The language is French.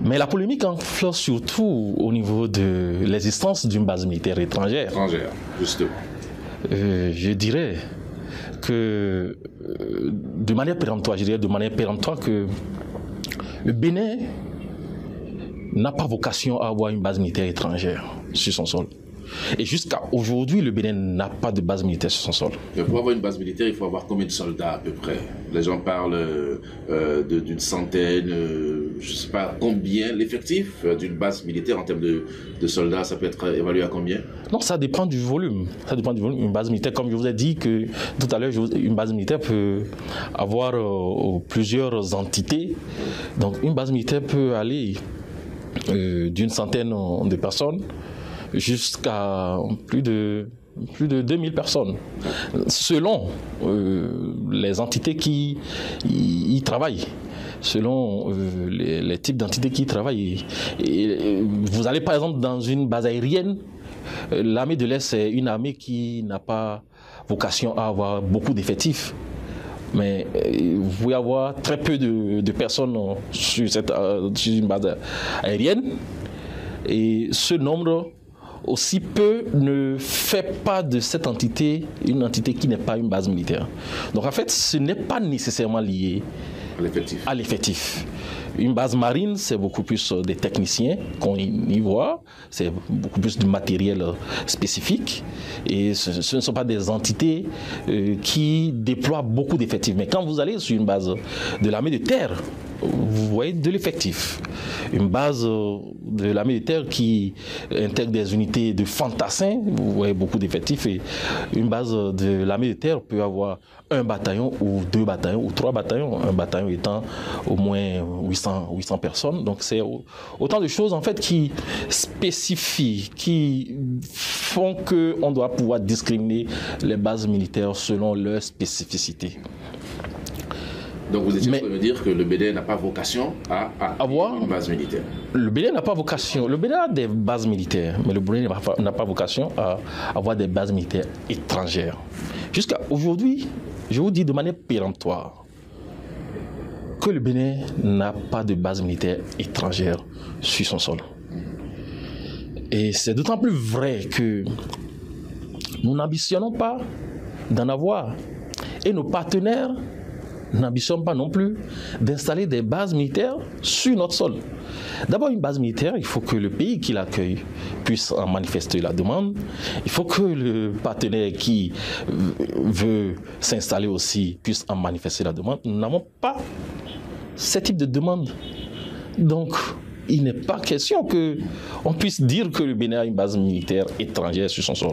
Mais la polémique enfle surtout au niveau de l'existence d'une base militaire étrangère. Étrangère, justement. Je dirais que de manière péremptoire, que le Bénin n'a pas vocation à avoir une base militaire étrangère sur son sol. Et jusqu'à aujourd'hui, le Bénin n'a pas de base militaire sur son sol. Mais pour avoir une base militaire, il faut avoir combien de soldats à peu près? Les gens parlent d'une centaine, je ne sais pas combien. L'effectif d'une base militaire en termes de soldats, ça peut être évalué à combien? Non, ça dépend du volume. Ça dépend du volume. Une base militaire, comme je vous ai dit que tout à l'heure, une base militaire peut avoir plusieurs entités. Donc une base militaire peut aller d'une centaine de personnes jusqu'à plus de 2000 personnes, selon les entités qui y travaillent, selon les types d'entités qui y travaillent. Et vous allez par exemple dans une base aérienne, l'armée de l'Est, c'est une armée qui n'a pas vocation à avoir beaucoup d'effectifs. Mais vous pouvez avoir très peu de personnes sur une base aérienne. Et ce nombre aussi peu ne fait pas de cette entité une entité qui n'est pas une base militaire. Donc en fait, ce n'est pas nécessairement lié à l'effectif. Une base marine, c'est beaucoup plus des techniciens qu'on y voit, c'est beaucoup plus du matériel spécifique et ce ne sont pas des entités qui déploient beaucoup d'effectifs. Mais quand vous allez sur une base de l'armée de terre, vous voyez de l'effectif. Une base de l'armée de terre qui intègre des unités de fantassins, vous voyez beaucoup d'effectifs. Et une base de l'armée de terre peut avoir un bataillon ou 2 bataillons ou 3 bataillons, un bataillon étant au moins 800 personnes. Donc c'est autant de choses en fait qui spécifient, qui font qu'on doit pouvoir discriminer les bases militaires selon leur spécificité. Donc vous étiez en train de me dire que le Bénin n'a pas vocation à avoir une base militaire. Le Bénin n'a pas vocation. Le Bénin a des bases militaires, mais le Bénin n'a pas vocation à avoir des bases militaires étrangères. Jusqu'à aujourd'hui, je vous dis de manière péremptoire que le Bénin n'a pas de base militaire étrangère sur son sol. Et c'est d'autant plus vrai que nous n'ambitionnons pas d'en avoir. Et nos partenaires n'ambitionnent pas non plus d'installer des bases militaires sur notre sol. D'abord, une base militaire, il faut que le pays qui l'accueille puisse en manifester la demande. Il faut que le partenaire qui veut s'installer aussi puisse en manifester la demande. Nous n'avons pas ce type de demande. Donc, il n'est pas question qu'on puisse dire que le Bénin a une base militaire étrangère sur son sol.